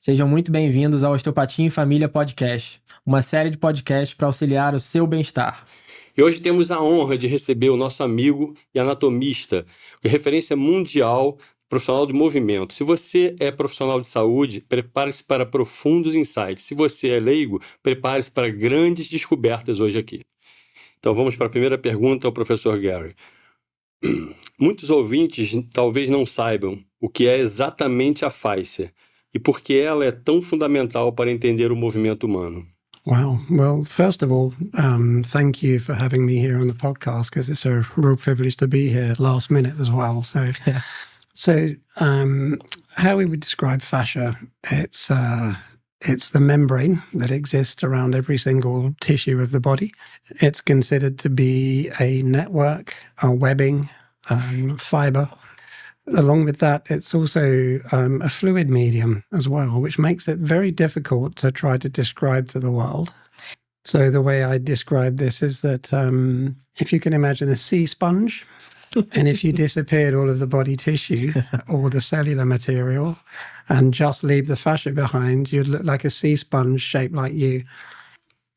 Sejam muito bem-vindos ao Osteopatia em Família Podcast, uma série de podcasts para auxiliar o seu bem-estar. E hoje temos a honra de receber o nosso amigo e anatomista, referência mundial, profissional de movimento. Se você é profissional de saúde, prepare-se para profundos insights. Se você é leigo, prepare-se para grandes descobertas hoje aqui. Então vamos para a primeira pergunta ao professor Gary. Muitos ouvintes talvez não saibam o que é exatamente a fáscia e por que ela é tão fundamental para entender o movimento humano. Wow. Well, first of all, thank you for having me here on the podcast, because it's a real privilege to be here last minute as well. How we would describe fascia, it's the membrane that exists around every single tissue of the body. It's considered to be a network, a webbing, fiber. Along with that, it's also a fluid medium as well, which makes it very difficult to try to describe to the world. So the way I describe this is that if you can imagine a sea sponge, and if you disappeared all of the body tissue or the cellular material and just leave the fascia behind, you'd look like a sea sponge shaped like you.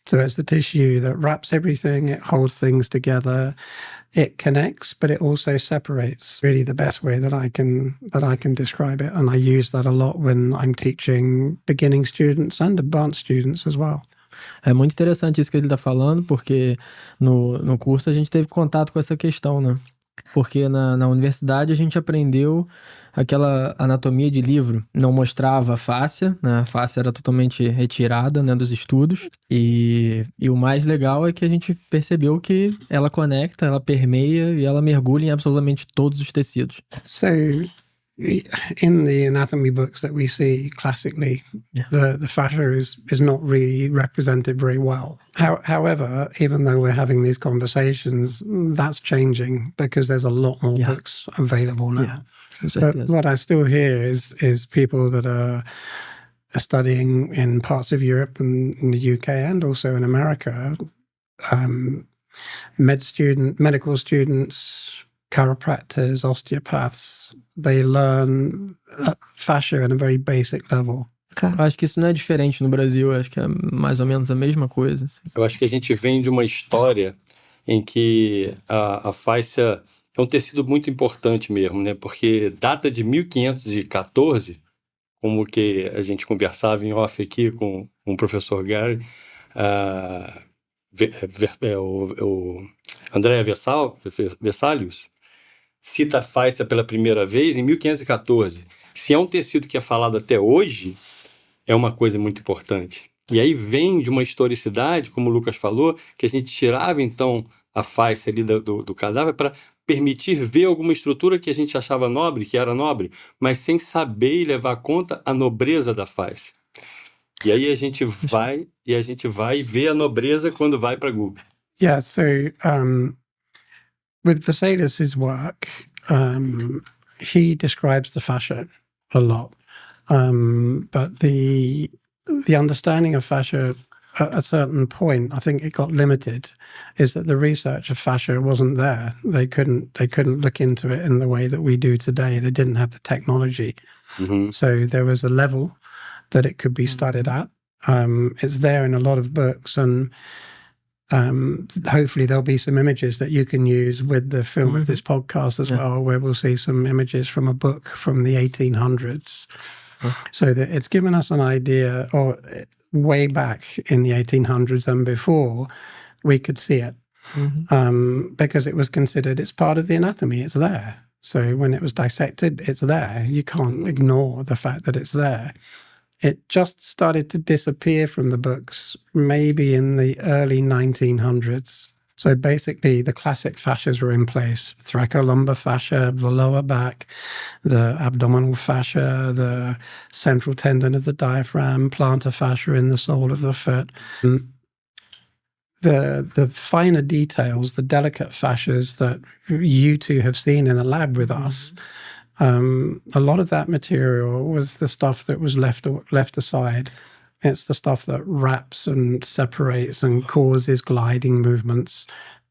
So it's the tissue that wraps everything, it holds things together, it connects, but it also separates. Really the best way that I can describe it. And I use that a lot when I'm teaching beginning students and advanced students as well. É muito interessante isso que ele está falando, porque no curso a gente teve contato com essa questão, né? Porque na universidade a gente aprendeu aquela anatomia de livro, não mostrava a fáscia, né? A fáscia era totalmente retirada, né, dos estudos, e o mais legal é que a gente percebeu que ela conecta, ela permeia e ela mergulha em absolutamente todos os tecidos. So, in the anatomy books that we see classically, the fascia is not really represented very well. However, even though we're having these conversations, that's changing because there's a lot more books available now. Yeah. But what I still hear is people that are studying in parts of Europe and in the UK and also in America, medical students, chiropractors, osteopaths, they learn fascia at a very basic level. Acho que isso não é diferente no Brasil, acho que é mais ou menos a mesma coisa. Assim. Eu acho que a gente vem de uma história em que a fáscia é um tecido muito importante mesmo, né? Porque data de 1514, como que a gente conversava em off aqui com o professor Gary, o André Vesalius cita a fáscia pela primeira vez em 1514. Se é um tecido que é falado até hoje, é uma coisa muito importante. E aí vem de uma historicidade, como o Lucas falou, que a gente tirava então a fáscia ali do cadáver para permitir ver alguma estrutura que a gente achava nobre, que era nobre, mas sem saber e levar conta a nobreza da fáscia. E aí a gente vai ver a nobreza quando vai para Google. Yeah, so with Vesalius's work, he describes the fascia a lot, but the understanding of fascia at a certain point, I think it got limited, is that the research of fascia wasn't there. They couldn't look into it in the way that we do today. They didn't have the technology. Mm-hmm. So there was a level that it could be studied at. It's there in a lot of books, and hopefully there'll be some images that you can use with the film of this podcast as well, where we'll see some images from a book from the 1800s. So that it's given us an idea, or way back in the 1800s and before, we could see it. Because it was considered, it's part of the anatomy, it's there. So when it was dissected, it's there. You can't ignore the fact that it's there. It just started to disappear from the books maybe in the early 1900s. So basically the classic fascias were in place: thoracolumbar fascia of the lower back, the abdominal fascia, the central tendon of the diaphragm, plantar fascia in the sole of the foot. The finer details, the delicate fascias that you two have seen in the lab with us, a lot of that material was the stuff that was left aside. It's the stuff that wraps and separates and causes gliding movements.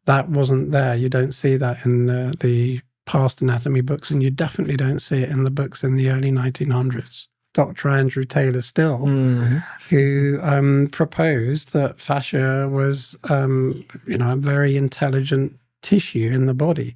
That wasn't there. You don't see that in the past anatomy books, and you definitely don't see it in the books in the early 1900s. Dr. Andrew Taylor Still, who proposed that fascia was, a very intelligent tissue in the body.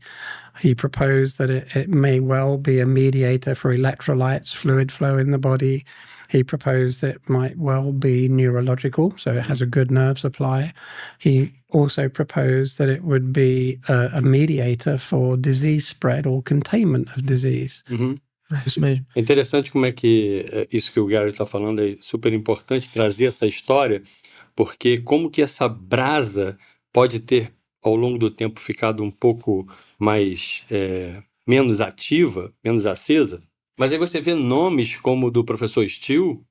He proposed that it may well be a mediator for electrolytes, fluid flow in the body. He proposed that it might well be neurological, so it has a good nerve supply. He also proposed that it would be a mediator for disease spread or containment of disease. Isso mesmo. É interessante como é que isso que o Gary está falando é super importante trazer essa história, porque como que essa brasa pode ter, ao longo do tempo, ficado um pouco mais menos ativa, menos acesa. Mas aí você vê nomes como o do professor Still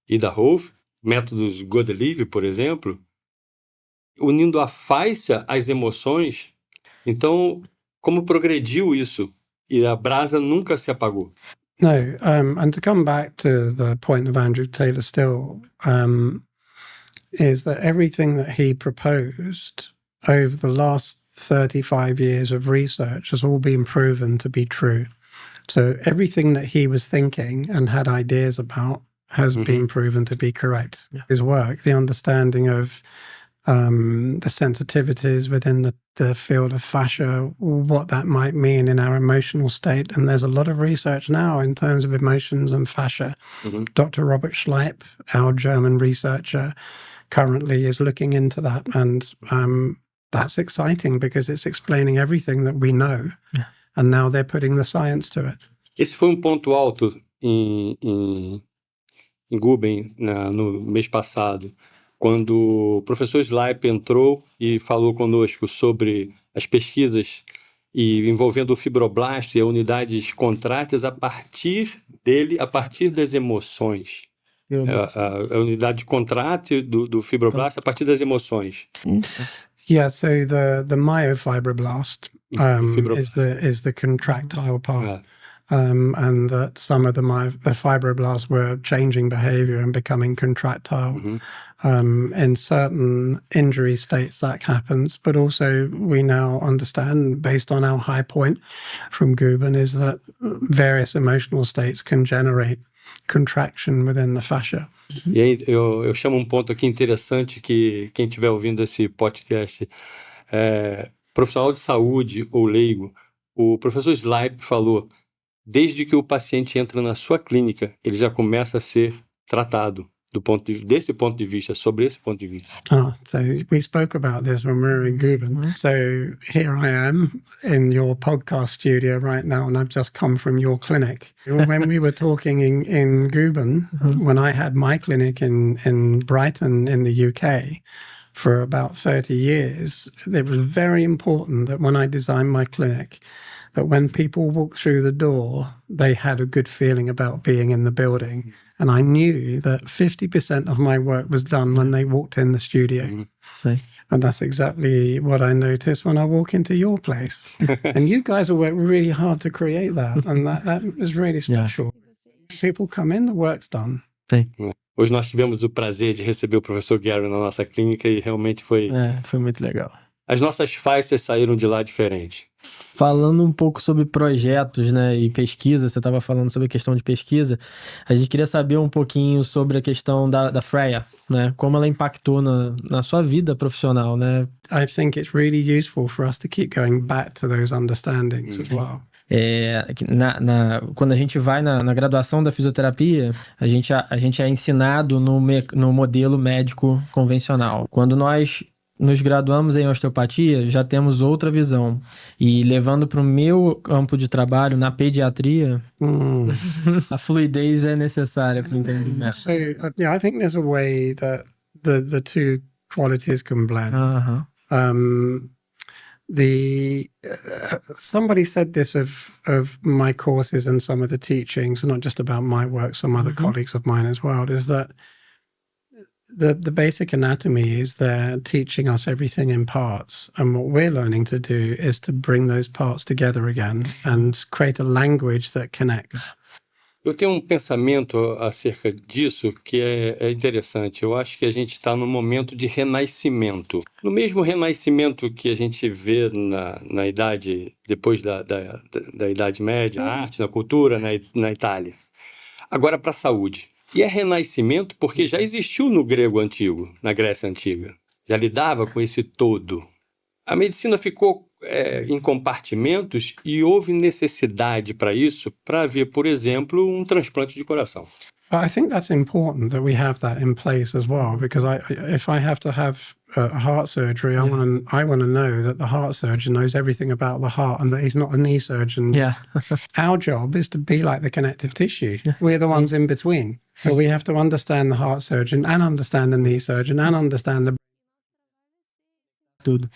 e da Rolf, métodos Godelieve, por exemplo, unindo a fascia às emoções. Então, como progrediu isso? E a brasa nunca se apagou. No, and to come back to the point of Andrew Taylor Still, is that everything that he proposed over the last 35 years of research has all been proven to be true. So everything that he was thinking and had ideas about has been proven to be correct. Yeah. His work, the understanding of the sensitivities within the field of fascia, what that might mean in our emotional state. And there's a lot of research now in terms of emotions and fascia. Dr. Robert Schleip, our German researcher, currently is looking into that. And that's exciting because it's explaining everything that we know. Yeah. And now they're putting the science to it. Esse foi ponto alto em Guben no mês passado, quando o professor Schleip entrou e falou conosco sobre as pesquisas envolvendo o fibroblasto e as unidades contráteis a partir das emoções. A unidade contrátil do fibroblasto a partir das emoções. Yeah, so the myofibroblast is the contractile part. And that some of the fibroblasts were changing behavior and becoming contractile. In certain injury states that happens, but also we now understand, based on our high point from Guben, is that various emotional states can generate contraction within the fascia. E aí eu chamo ponto aqui interessante que quem estiver ouvindo esse podcast, profissional de saúde ou leigo, o professor Schleip falou, desde que o paciente entra na sua clínica, ele já começa a ser tratado desse ponto de vista, sobre esse ponto de vista. So we spoke about this when we were in Guben. So here I am in your podcast studio right now, and I've just come from your clinic. When we were talking in Guben, when I had my clinic in Brighton in the UK for about 30 years, it was very important that when I designed my clinic, that when people walked through the door, they had a good feeling about being in the building. And I knew that 50% of my work was done when they walked in the studio. And that's exactly what I noticed when I walk into your place. And you guys have worked really hard to create that. And that is really special. Yeah. People come in, the work's done. Hoje nós tivemos o prazer de receber o professor Gary na nossa clínica e realmente foi muito legal. As nossas faixas saíram de lá diferente. Falando um pouco sobre projetos, né, e pesquisa, você estava falando sobre a questão de pesquisa, a gente queria saber um pouquinho sobre a questão da Freya, né, como ela impactou na sua vida profissional, né? I think it's really useful for us to keep going back to those understandings as well. Quando a gente vai na graduação da fisioterapia, a gente é ensinado no modelo médico convencional. Quando nós nos graduamos em osteopatia, já temos outra visão. E levando para o meu campo de trabalho, na pediatria, a fluidez é necessária para o entendimento. So, I think there's a way that the two qualities can blend. Somebody said this of my courses and some of the teachings, not just about my work, some other colleagues of mine as well, is that the basic anatomy is they're teaching us everything in parts. And what we're learning to do is to bring those parts together again and create a language that connects. Eu tenho pensamento acerca disso que é interessante. Eu acho que a gente está num momento de renascimento. No mesmo renascimento que a gente vê na idade, depois da Idade Média, na arte, na cultura, na Itália. Agora para a saúde. E é renascimento porque já existiu no grego antigo, na Grécia Antiga. Já lidava com esse todo. A medicina ficou em compartimentos e houve necessidade para isso, para haver, por exemplo, um transplante de coração. I think that's important that we have that in place as well, because if I have to have a heart surgery, I want to know that the heart surgeon knows everything about the heart and that he's not a knee surgeon. Yeah. Our job is to be like the connective tissue. We're the ones in between. So we have to understand the heart surgeon and understand the knee surgeon and understand the... Tudo.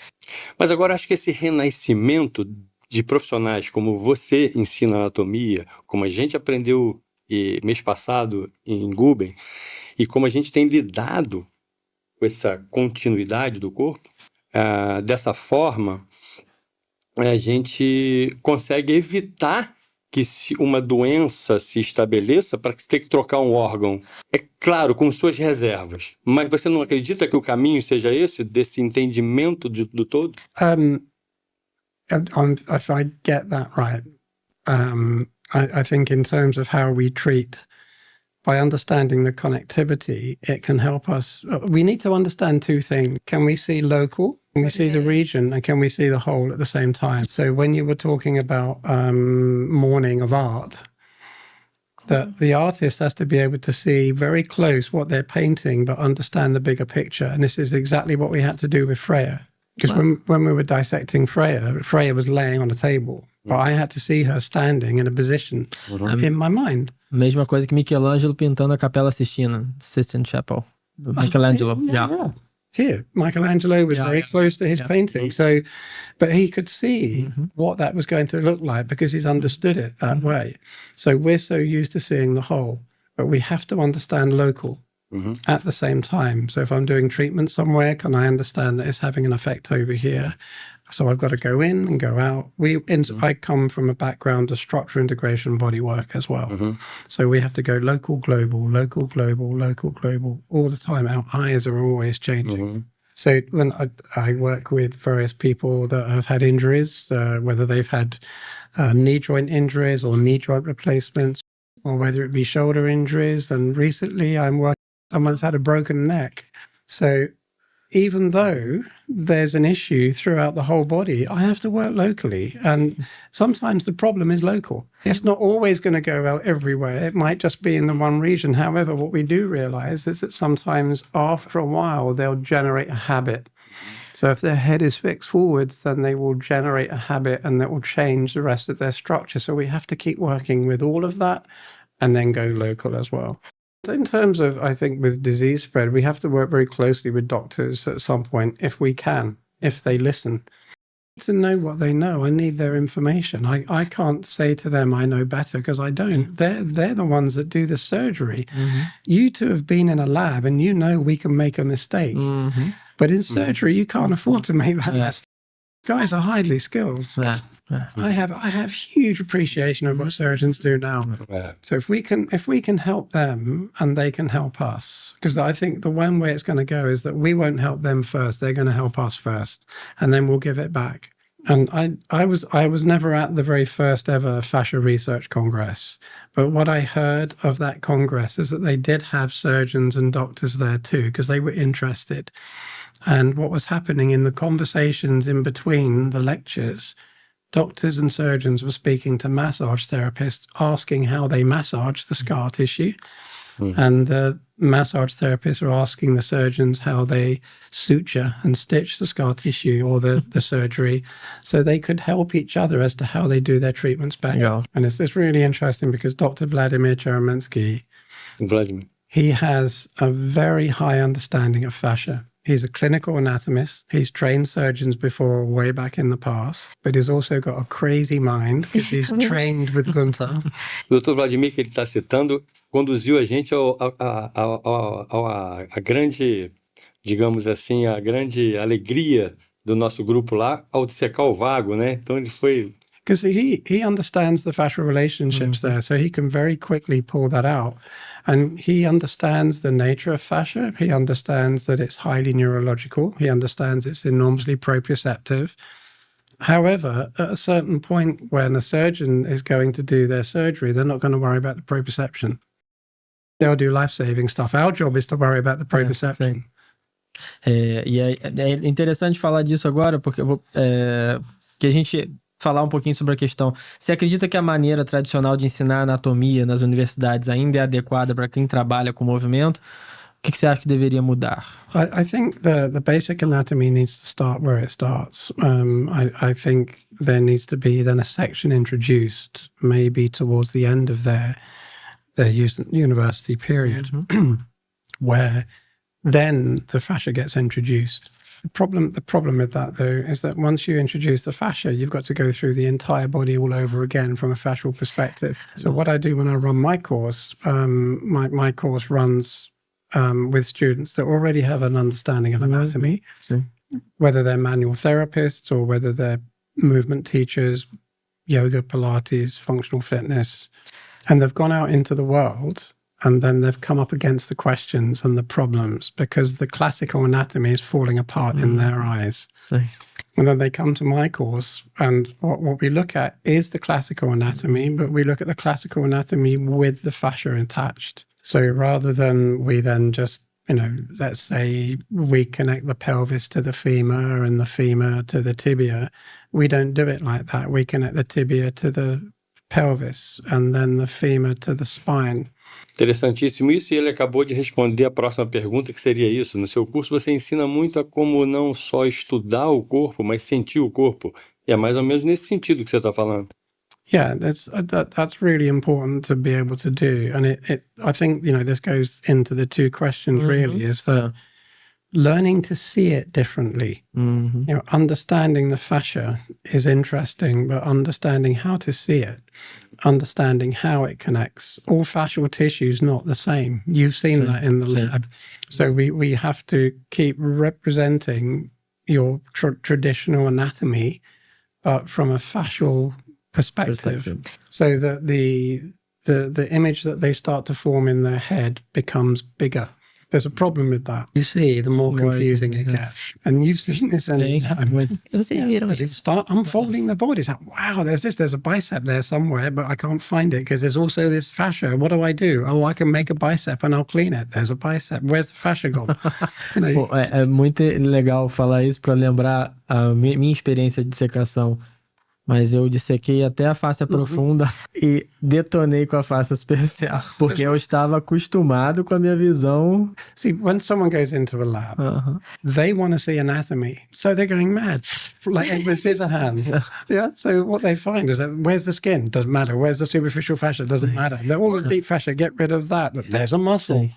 Mas agora acho que esse renascimento de profissionais como você ensina anatomia, como a gente aprendeu mês passado em Guben, e como a gente tem lidado com essa continuidade do corpo, dessa forma a gente consegue evitar que uma doença se estabeleça para que você tenha que trocar um órgão. É claro, com suas reservas. Mas você não acredita que o caminho seja esse, desse entendimento do todo? If I get that right, I think in terms of how we treat, by understanding the connectivity, it can help us. We need to understand two things. Can we see local? Can we see the region? And can we see the whole at the same time? So when you were talking about mourning of art, that the artist has to be able to see very close what they're painting, but understand the bigger picture. And this is exactly what we had to do with Freya. Because when we were dissecting Freya was laying on a table, but I had to see her standing in a position in my mind. Mesma coisa que Michelangelo pintando a Capela Sistina, Sistine Chapel, do Michelangelo. Yeah. Here, Michelangelo was very close to his painting. So, but he could see what that was going to look like because he's understood it that way. So we're so used to seeing the whole, but we have to understand local at the same time. So if I'm doing treatment somewhere, can I understand that it's having an effect over here? So I've got to go in and go out. I come from a background of structure integration body work as well. So we have to go local, global, local, global, local, global all the time. Our eyes are always changing. So when I work with various people that have had injuries, whether they've had knee joint injuries or knee joint replacements, or whether it be shoulder injuries. And recently I'm working with someone that's had a broken neck. So even though there's an issue throughout the whole body, I have to work locally. And sometimes the problem is local. It's not always going to go out everywhere. It might just be in the one region. However, what we do realize is that sometimes after a while, they'll generate a habit. So if their head is fixed forwards, then they will generate a habit and that will change the rest of their structure. So we have to keep working with all of that and then go local as well. In terms of, I think, with disease spread, we have to work very closely with doctors at some point, if we can, if they listen. To know what they know, I need their information. I can't say to them, I know better, because I don't. They're the ones that do the surgery. You two have been in a lab and you know we can make a mistake. But in surgery, you can't afford to make that mistake. Guys are highly skilled. I have huge appreciation of what surgeons do now. So if we can help them and they can help us, because I think the one way it's going to go is that we won't help them first. They're going to help us first, and then we'll give it back. And I was never at the very first ever Fascia Research Congress, but what I heard of that Congress is that they did have surgeons and doctors there too, because they were interested. And what was happening in the conversations in between the lectures, doctors and surgeons were speaking to massage therapists, asking how they massage the scar tissue. And the massage therapists are asking the surgeons how they suture and stitch the scar tissue or the surgery, so they could help each other as to how they do their treatments better. And it's really interesting because Dr. Vladimir Cheromensky, he has a very high understanding of fascia. He's a clinical anatomist. He's trained surgeons before, way back in the past, but he's also got a crazy mind because he's trained with Gunther. O Dr. Vladimir, que ele está citando, conduziu a gente a grande, digamos assim, a grande alegria do nosso grupo lá ao dissecar o vago, né? Então ele foi... Because he understands the fascial relationships there, so he can very quickly pull that out. And he understands the nature of fascia. He understands that it's highly neurological. He understands it's enormously proprioceptive. However, at a certain point when a surgeon is going to do their surgery, they're not going to worry about the proprioception. they'll do life-saving stuff. Our job is to worry about the proprioception. E é interessante falar disso agora, porque que a gente falar um pouquinho sobre a questão. Você acredita que a maneira tradicional de ensinar anatomia nas universidades ainda é adequada para quem trabalha com movimento? O que você acha que deveria mudar? I think the basic anatomy needs to start where it starts. I think there needs to be then a section introduced, maybe towards the end of their university period, where then the fascia gets introduced. The problem with that, though, is that once you introduce the fascia, you've got to go through the entire body all over again from a fascial perspective. So what I do when I run my course, my course runs with students that already have an understanding of anatomy, whether they're manual therapists or whether they're movement teachers, yoga, Pilates, functional fitness, and they've gone out into the world and then they've come up against the questions and the problems because the classical anatomy is falling apart in their eyes. And then they come to my course, and what we look at is the classical anatomy, but we look at the classical anatomy with the fascia attached. So rather than we then just, let's say we connect the pelvis to the femur and the femur to the tibia, we don't do it like that. We connect the tibia to the pelvis and then the femur to the spine. Interessantíssimo isso, e ele acabou de responder a próxima pergunta, que seria isso. No seu curso você ensina muito a como não só estudar o corpo, mas sentir o corpo. E é mais ou menos nesse sentido que você está falando. Yeah, that's really important to be able to do. And I think, this goes into the two questions really, is that learning to see it differently. Understanding the fascia is interesting, but understanding how to see it, understanding how it connects. All fascial tissue is not the same. You've seen that in the lab. So we have to keep representing your traditional anatomy, but from a fascial perspective. So that the image that they start to form in their head becomes bigger. There's a problem with that. You see, the more confusing it gets. And you've seen this you start unfolding the body. It's like, wow, there's a bicep there somewhere, but I can't find it because there's also this fascia. What do? Oh, I can make a bicep and I'll clean it. There's a bicep. Where's the fascia gone? É muito legal falar isso para lembrar a minha experiência de dissecação. Mas eu dissequei até a face profunda e detonei com a face superficial, porque eu estava acostumado com a minha visão. See, when someone goes into a lab, they want to see anatomy, so they're going mad, like Edward Scissorhands. Yeah. So what they find is that where's the skin? Doesn't matter. Where's the superficial fascia? Doesn't matter. They're all the deep fascia. Get rid of that. There's a muscle.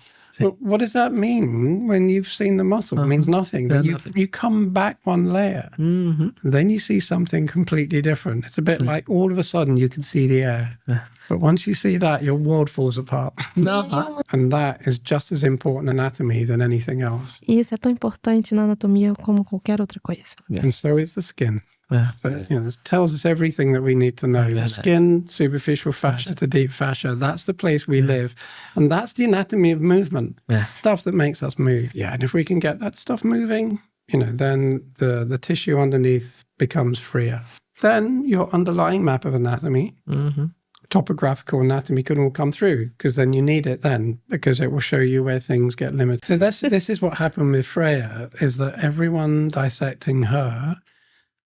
But what does that mean when you've seen the muscle? It means nothing. But you come back one layer, then you see something completely different. It's a bit like all of a sudden you can see the air. But once you see that, your world falls apart. And that is just as important anatomy than anything else. E isso é tão importante na anatomia como qualquer outra coisa. And so is the skin. So, this tells us everything that we need to know. The skin, superficial fascia to deep fascia, that's the place we live. And that's the anatomy of movement. Stuff that makes us move. Yeah, and if we can get that stuff moving, then the tissue underneath becomes freer. Then your underlying map of anatomy, topographical anatomy can all come through, because then you need it then, because it will show you where things get limited. So this is what happened with Freya, is that everyone dissecting her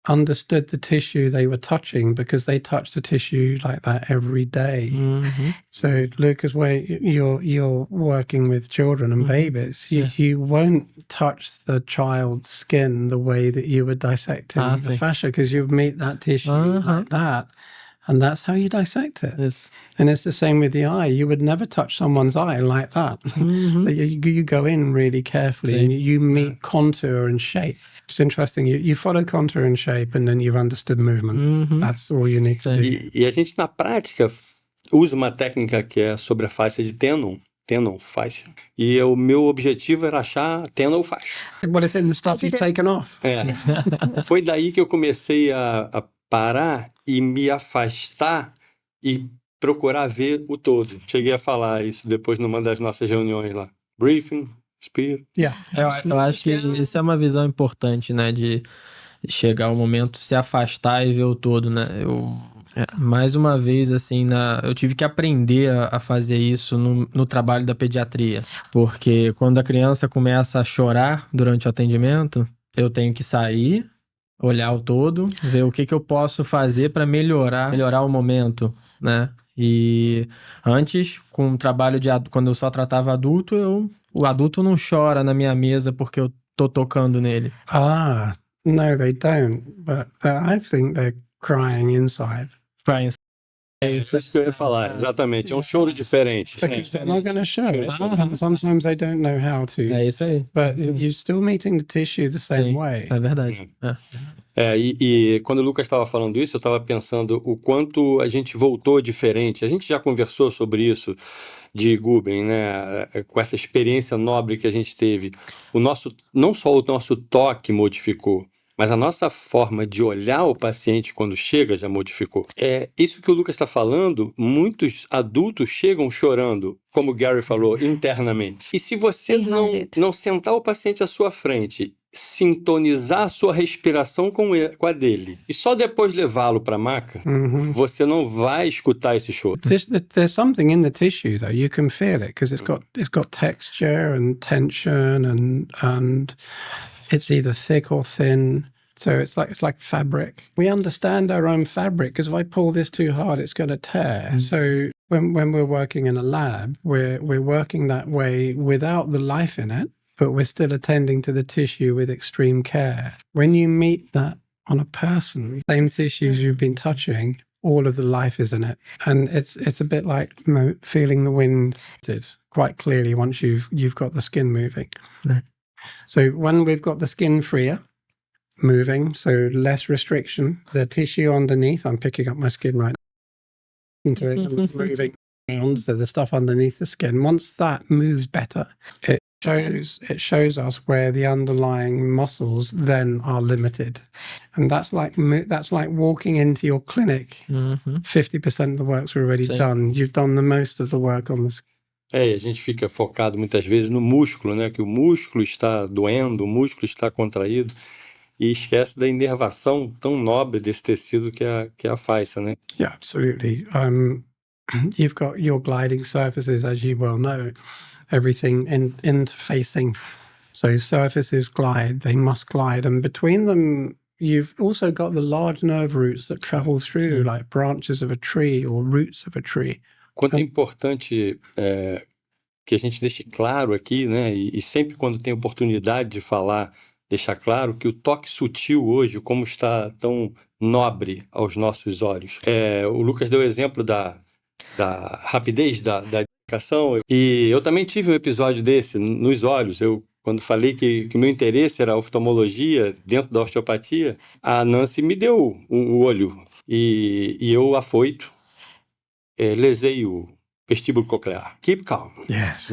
understood the tissue they were touching because they touched the tissue like that every day. So Lucas, where you're working with children and babies, you won't touch the child's skin the way that you would dissecting the fascia, because you meet that tissue like that. And that's how you dissect it. Yes. And it's the same with the eye. You would never touch someone's eye like that. You go in really carefully and you meet contour and shape. It's interesting. You follow contour and shape and then you've understood movement. That's all you need to do. E a gente, na prática, usa uma técnica que é sobre a face de tendon, faixa. E o meu objetivo era achar tendon ou faixa. Well, it's in the stuff you've taken off. Foi daí que eu comecei a parar e me afastar e procurar ver o todo. Cheguei a falar isso depois numa das nossas reuniões lá. Briefing, spear. Eu acho que isso é uma visão importante, né? De chegar ao momento de se afastar e ver o todo, né? Mais uma vez, assim, eu tive que aprender a fazer isso no trabalho da pediatria. Porque quando a criança começa a chorar durante o atendimento, eu tenho que sair, olhar o todo, ver o que eu posso fazer para melhorar o momento, né? E antes, com o trabalho quando eu só tratava adulto, o adulto não chora na minha mesa porque eu tô tocando nele. No, they don't. But I think they're crying inside. É isso que eu ia falar, exatamente. É um choro diferente. Because they're not going to show it. Sometimes they don't know how to. É isso aí. But you're still meeting the tissue the same Sim, way. é verdade. E quando o Lucas estava falando isso, eu estava pensando o quanto a gente voltou diferente. A gente já conversou sobre isso de Guben, né? Com essa experiência nobre que a gente teve. Não só o nosso toque modificou, mas a nossa forma de olhar o paciente quando chega já modificou. É isso que o Lucas está falando, muitos adultos chegam chorando, como o Gary falou, internamente. E se você não sentar o paciente à sua frente, sintonizar a sua respiração com a dele, e só depois levá-lo para a maca, você não vai escutar esse choro. There's something in the tissue, though. You can feel it because it's got texture and tension and it's either thick or thin. So it's like fabric. We understand our own fabric because if I pull this too hard, it's going to tear. So when we're working in a lab, we're working that way without the life in it, but we're still attending to the tissue with extreme care. When you meet that on a person, same tissues you've been touching, all of the life is in it. And it's a bit like feeling the wind quite clearly once you've got the skin moving. No. So when we've got the skin freer, moving, so less restriction, the tissue underneath, I'm picking up my skin right now, into it, moving around, so the stuff underneath the skin, once that moves better, it shows us where the underlying muscles then are limited. And that's like walking into your clinic. 50% of the work's already done. You've done the most of the work on the skin. E a gente fica focado muitas vezes no músculo, né? Que o músculo está doendo, o músculo está contraído, e esquece da inervação tão nobre desse tecido que é a fascia, né? Yeah, absolutely. You've got your gliding surfaces, as you well know, everything interfacing. So surfaces glide, they must glide, and between them, you've also got the large nerve roots that travel through, like branches of a tree or roots of a tree. Quanto é importante que a gente deixe claro aqui, né? E sempre quando tem oportunidade de falar, deixar claro que o toque sutil hoje, como está tão nobre aos nossos olhos. O Lucas deu o exemplo da rapidez da indicação, e eu também tive um episódio desse nos olhos. Quando falei que o meu interesse era a oftalmologia dentro da osteopatia, a Nancy me deu o olho e eu, afoito, lesei o vestíbulo coclear. Keep calm. Yes.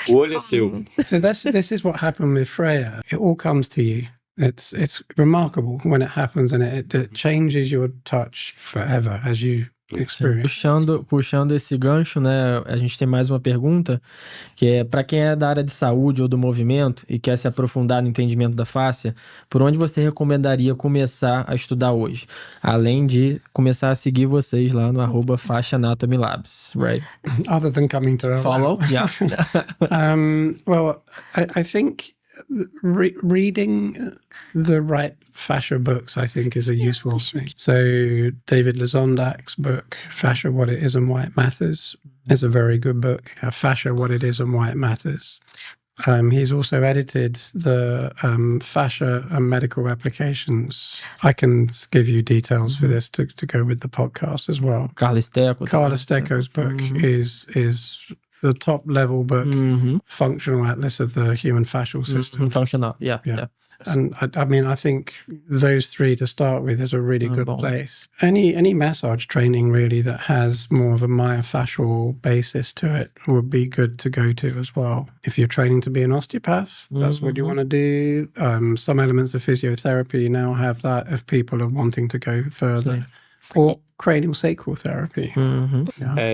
O olho é seu. So this is what happened with Freya. It all comes to you. It's remarkable when it happens, and it changes your touch forever as you experience. Puxando esse gancho, né? A gente tem mais uma pergunta, que é para quem é da área de saúde ou do movimento e quer se aprofundar no entendimento da fáscia, por onde você recomendaria começar a estudar hoje? Além de começar a seguir vocês lá no @FasciaAnatomyLabs, right? Other than coming to our Follow? lab. Yeah. Well, I think reading the right fascia books, I think, is a useful thing. So David Lezondak's book, Fascia, What It Is and Why It Matters, is a very good book. Fascia, What It Is and Why It Matters. He's also edited the fascia and medical applications. I can give you details for this to go with the podcast as well. Carlos Stecco's book is the top level book, functional atlas of the human fascial system. Functional, yeah. And I think those three to start with is a really good place. Any massage training really that has more of a myofascial basis to it would be good to go to as well. If you're training to be an osteopath, that's what you want to do. Some elements of physiotherapy now have that if people are wanting to go further. Or cranial sacral therapy.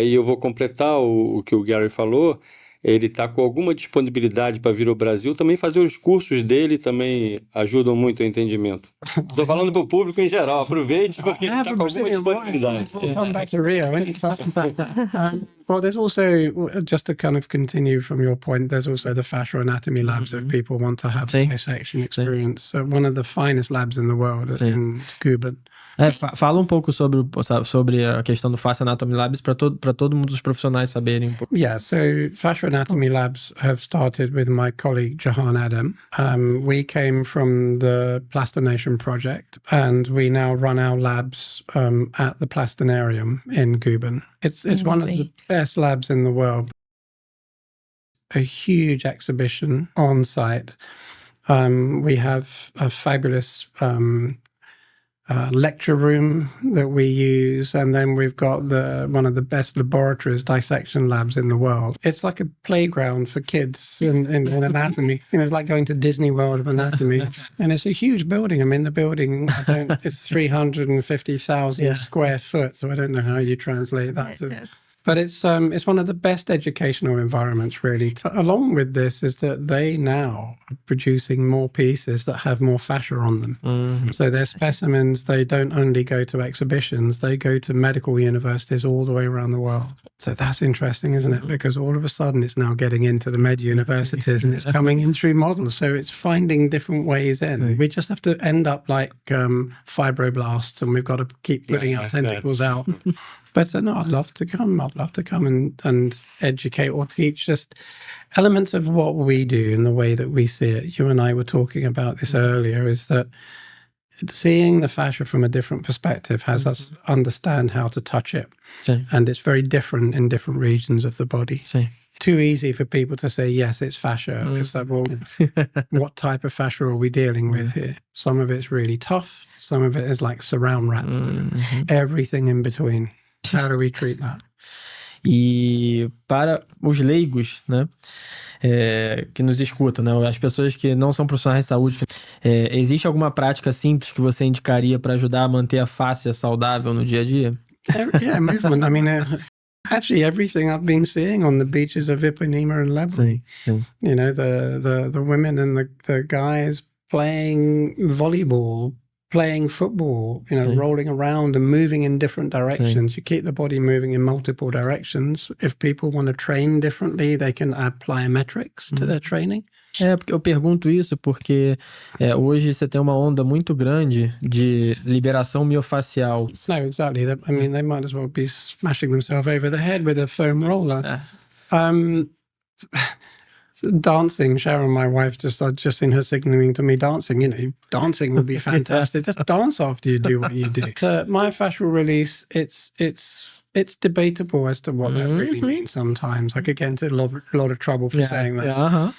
E eu vou completar o que o Gary falou. ele está com alguma disponibilidade para vir ao Brasil, também fazer os cursos dele também ajudam muito o entendimento. Estou falando para o público em geral, aproveite porque está com alguma disponibilidade. We'll come back to Rio anytime. Well, there's also, just to kind of continue from your point, there's also the fascia anatomy labs if people want to have Sim. dissection experience. So one of the finest labs in the world in Guben. Fala um pouco sobre a questão do Fascia Anatomy Labs para todo mundo, os profissionais saberem um pouco. Yeah, so fascia anatomy labs have started with my colleague Jahan Adam. We came from the Plastination project, and we now run our labs at the Plastinarium in Guben. It's one of the best labs in the world. A huge exhibition on site. We have a fabulous lecture room that we use, and then we've got one of the best laboratories, dissection labs in the world. It's like a playground for kids in anatomy. It's like going to Disney World of anatomy. And it's a huge building. I mean, the building, it's 350,000 square foot, so I don't know how you translate that to... But it's one of the best educational environments, really. Along with this is that they now are producing more pieces that have more fascia on them. Mm-hmm. So their specimens, they don't only go to exhibitions, they go to medical universities all the way around the world. So that's interesting, isn't it? Because all of a sudden it's now getting into the med universities and it's coming in through models. So it's finding different ways in. We just have to end up like fibroblasts, and we've got to keep putting our tentacles out. But no, I'd love to come. I'd love to come and educate or teach just elements of what we do and the way that we see it. You and I were talking about this earlier, is that seeing the fascia from a different perspective has us understand how to touch it. Sim. And it's very different in different regions of the body. Sim. Too easy for people to say, yes, it's fascia. It's like, well, what type of fascia are we dealing with here? Some of it's really tough. Some of it is like saran wrap. Everything in between. How do we treat that? E para os leigos, né, que nos escutam, né, as pessoas que não são profissionais de saúde, existe alguma prática simples que você indicaria para ajudar a manter a face saudável no dia a dia? Yeah, movement. I mean, actually, everything I've been seeing on the beaches of Ipanema and Lebanon. Sim. You know, the women and the guys playing volleyball, playing football, you know, rolling around and moving in different directions. You keep the body moving in multiple directions. If people want to train differently, they can add plyometrics to their training. Porque eu pergunto isso porque hoje você tem uma onda muito grande de liberação miofacial. No, exactly. I mean, they might as well be smashing themselves over the head with a foam roller. Dancing, Sharon, my wife, just in her signaling to me, dancing, you know, dancing would be fantastic. Just dance after you do what you do. Myofascial release, it's debatable as to what that really means sometimes. I could get into a lot of trouble for saying that.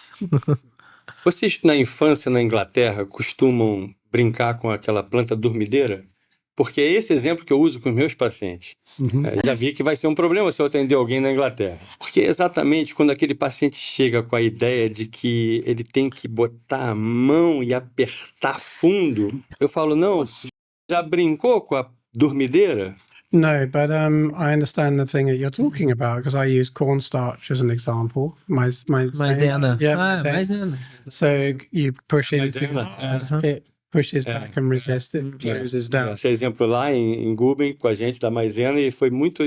Vocês, na infância, na Inglaterra, costumam brincar com aquela planta dormideira? Porque é esse exemplo que eu uso com os meus pacientes. Já vi que vai ser um problema se eu atender alguém na Inglaterra. Porque exatamente quando aquele paciente chega com a ideia de que ele tem que botar a mão e apertar fundo, eu falo, não, já brincou com a dormideira? No, but I understand the thing that you're talking about, because I use cornstarch as an example. Maisena. Yeah, maisena. So you push into it. Pushes back and resists, it closes down. Esse exemplo lá em Guben com a gente da maisena, e foi muito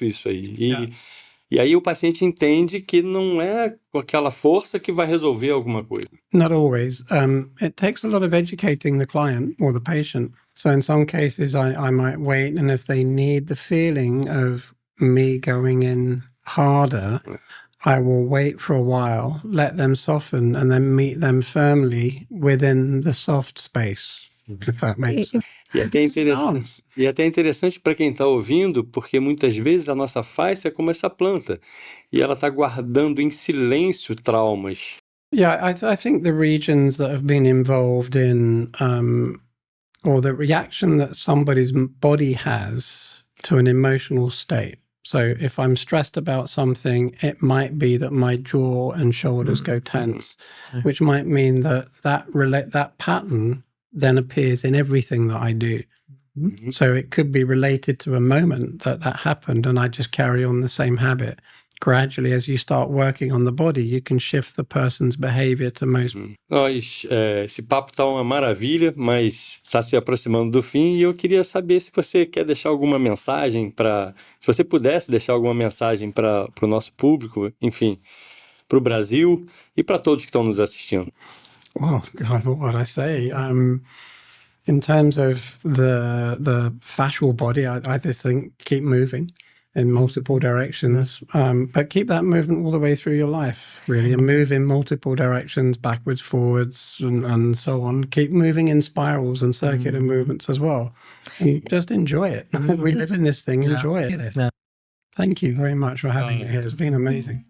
isso aí. E aí o paciente entende que não é com aquela força que vai resolver alguma coisa. Not always. It takes a lot of educating the client or the patient. So in some cases I might wait, and if they need the feeling of me going in harder, I will wait for a while, let them soften, and then meet them firmly within the soft space, if that makes sense. E até interessante para quem está ouvindo, porque muitas vezes a nossa face é como essa planta, e ela está guardando em silêncio traumas. Yeah, I think the regions that have been involved in, or the reaction that somebody's body has to an emotional state. So if I'm stressed about something, it might be that my jaw and shoulders go tense, which might mean that pattern then appears in everything that I do. So it could be related to a moment that happened, and I just carry on the same habit. gradually, as you start working on the body, you can shift the person's behavior to most. Esse papo tá uma maravilha, mas está se aproximando do fim e eu queria saber se você quer deixar alguma mensagem se você pudesse deixar alguma mensagem para o nosso público, enfim, para o Brasil e para todos que estão nos assistindo. Oh God, what would I say? In terms of the fascial body, I just think keep moving in multiple directions, but keep that movement all the way through your life, really, and move in multiple directions, backwards, forwards, and so on. Keep moving in spirals and circular movements as well. And just enjoy it. We live in this thing, enjoy it. Yeah. Thank you very much for having me here. It's been amazing.